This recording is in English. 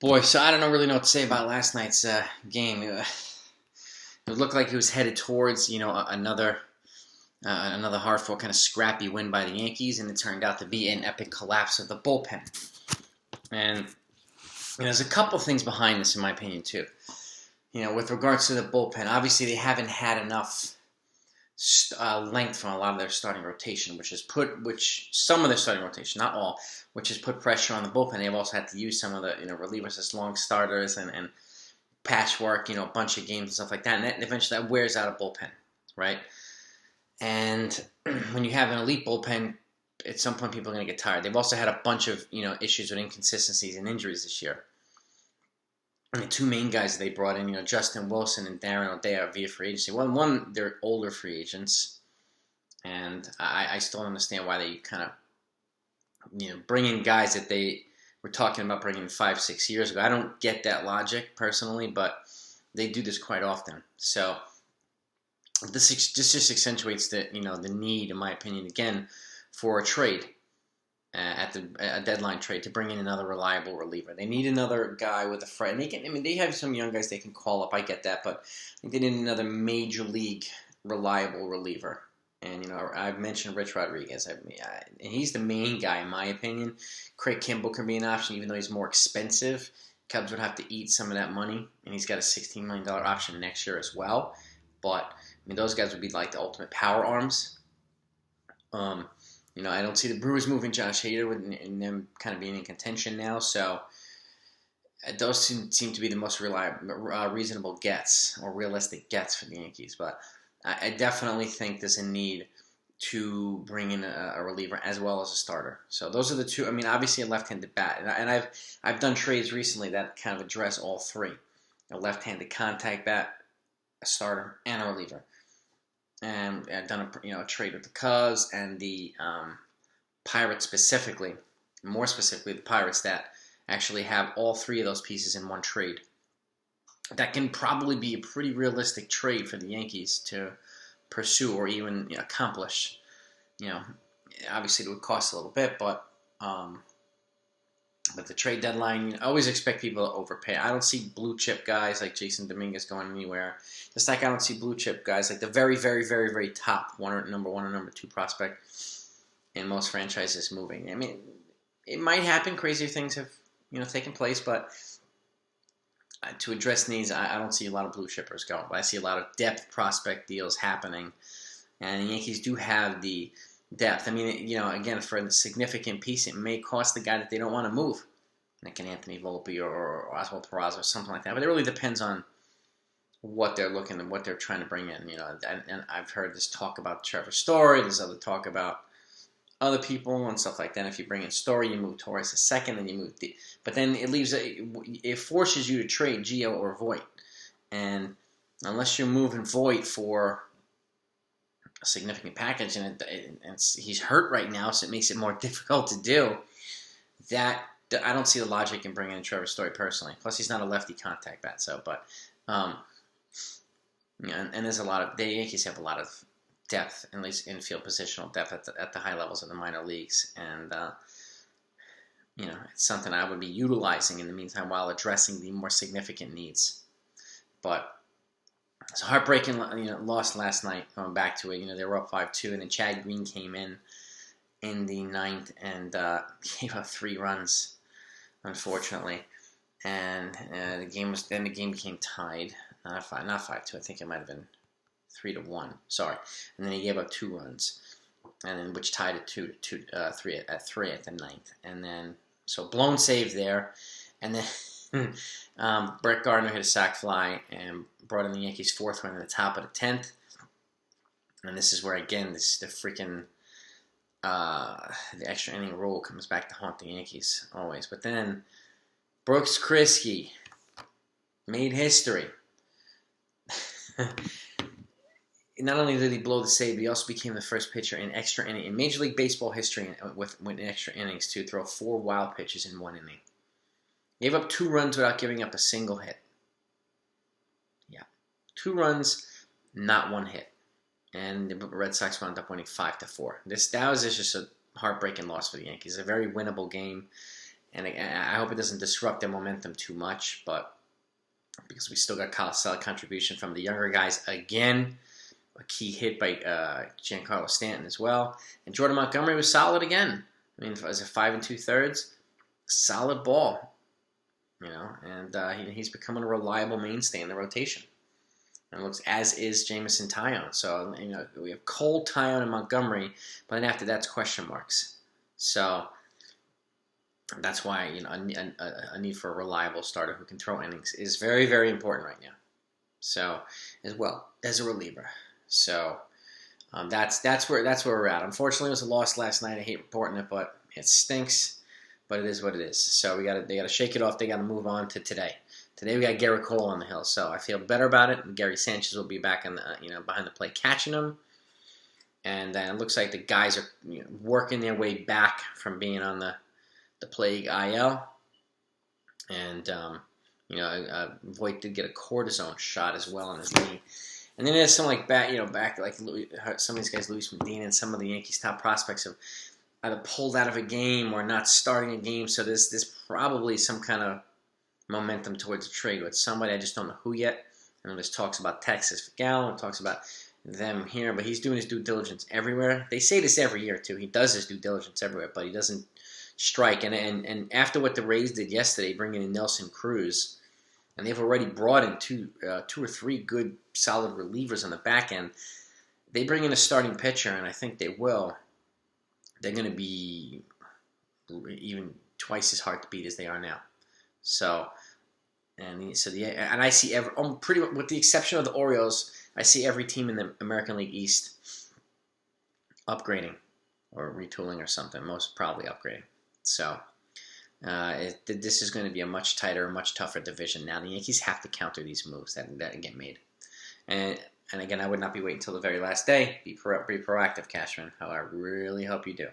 Boy, so I don't really know what to say about last night's game. It looked like it was headed towards, another hard-fought kind of scrappy win by the Yankees, and it turned out to be an epic collapse of the bullpen. And there's a couple things behind this, in my opinion, too. With regards to the bullpen, obviously they haven't had enough length from a lot of their starting rotation, which some of their starting rotation, not all, which has put pressure on the bullpen. They've also had to use some of the relievers as long starters and patchwork, a bunch of games and stuff like that. And eventually that wears out a bullpen, right? And when you have an elite bullpen, at some point people are going to get tired. They've also had a bunch of issues with inconsistencies and injuries this year. And the two main guys they brought in, Justin Wilson and Darren O'Day via free agency. One, they're older free agents, and I still don't understand why they kind of bring in guys that they were talking about bringing 5-6 years ago. I don't get that logic personally, but they do this quite often. So this just accentuates the need, in my opinion, again, for a trade. A deadline trade to bring in another reliable reliever. They need another guy with a friend. They have some young guys they can call up. I get that, but I think they need another major league reliable reliever. And I've mentioned Rich Rodriguez. And he's the main guy in my opinion. Craig Kimbrell can be an option, even though he's more expensive. Cubs would have to eat some of that money, and he's got a $16 million option next year as well. But those guys would be like the ultimate power arms. I don't see the Brewers moving Josh Hader and them kind of being in contention now. So those seem to be the most reasonable gets or realistic gets for the Yankees. But I definitely think there's a need to bring in a reliever as well as a starter. So those are the two. Obviously a left-handed bat. And I've done trades recently that kind of address all three. A left-handed contact bat, a starter, and a reliever. And I've done a trade with the Cubs and the Pirates specifically, more specifically the Pirates that actually have all three of those pieces in one trade. That can probably be a pretty realistic trade for the Yankees to pursue or even accomplish. Obviously it would cost a little bit, but the trade deadline, I always expect people to overpay. I don't see blue chip guys like Jason Dominguez going anywhere. Just like I don't see blue chip guys like the very, very, very, very top number one or number two prospect in most franchises moving. It might happen. Crazier things have taken place, but to address needs, I don't see a lot of blue chippers going. But I see a lot of depth prospect deals happening, and the Yankees do have the depth. Again, for a significant piece, it may cost the guy that they don't want to move, like an Anthony Volpe or Oswald Peraza or something like that. But it really depends on what they're looking and what they're trying to bring in. And I've heard this talk about Trevor Story. There's other talk about other people and stuff like that. If you bring in Story, you move Torres to second, and you move but then it forces you to trade Gio or Voit, and unless you're moving Voit for a significant package, and he's hurt right now, so it makes it more difficult to do. That I don't see the logic in bringing in Trevor Story personally. Plus, he's not a lefty contact bat. So, but and there's a lot of the Yankees have a lot of depth, at least infield positional depth at the high levels of the minor leagues, and it's something I would be utilizing in the meantime while addressing the more significant needs. But it's a heartbreaking, loss last night. Going back to it, they were up 5-2, and then Chad Green came in the ninth and gave up 3 runs, unfortunately. And the game became tied. Not 5-2. I think it might have been 3-1. Sorry. And then he gave up 2 runs, and then which tied it 3 at the ninth. And then so blown save there, and then Brett Gardner hit a sac fly and brought in the Yankees' 4th run in the top of the 10th. And this is where again the freaking the extra inning rule comes back to haunt the Yankees always. But then Brooks Kriske made history. Not only did he blow the save, he also became the first pitcher in extra inning in Major League Baseball history with extra innings to throw 4 wild pitches in 1 inning. Gave up 2 runs without giving up a single hit. Yeah, 2 runs, not 1 hit, and the Red Sox wound up winning 5-4. That was just a heartbreaking loss for the Yankees. A very winnable game, And I hope it doesn't disrupt their momentum too much, but because we still got solid contribution from the younger guys again. A key hit by Giancarlo Stanton as well. And Jordan Montgomery was solid again. I mean, was it 5 2/3? Solid ball. And he's becoming a reliable mainstay in the rotation. And it looks as is Jameson Taillon. So, we have Cole, Taillon, and Montgomery, but then after that's question marks. So that's why a need for a reliable starter who can throw innings is very, very important right now. So, as well as a reliever. So that's where we're at. Unfortunately, it was a loss last night. I hate reporting it, but it stinks. But it is what it is. So they gotta shake it off. They gotta move on to today. Today we got Garrett Cole on the hill, so I feel better about it. And Gary Sanchez will be back in the behind the plate catching him. And then it looks like the guys are working their way back from being on the plague IL. And Voit did get a cortisone shot as well on his knee. And then there's some back like some of these guys, Luis Medina and some of the Yankees' top prospects have either pulled out of a game or not starting a game. So there's probably some kind of momentum towards a trade with somebody. I just don't know who yet. I know there's talks about Texas for Gallo, talks about them here, but he's doing his due diligence everywhere. They say this every year too. He does his due diligence everywhere, but he doesn't strike. And after what the Rays did yesterday, bringing in Nelson Cruz, and they've already brought in two or three good, solid relievers on the back end. They bring in a starting pitcher, and I think they will. They're going to be even twice as hard to beat as they are now. So, and I see pretty with the exception of the Orioles, I see every team in the American League East upgrading or retooling or something. Most probably upgrading. So. This is going to be a much tighter, much tougher division. Now the Yankees have to counter these moves that get made, and again, I would not be waiting until the very last day. Be proactive, Cashman. I really hope you do.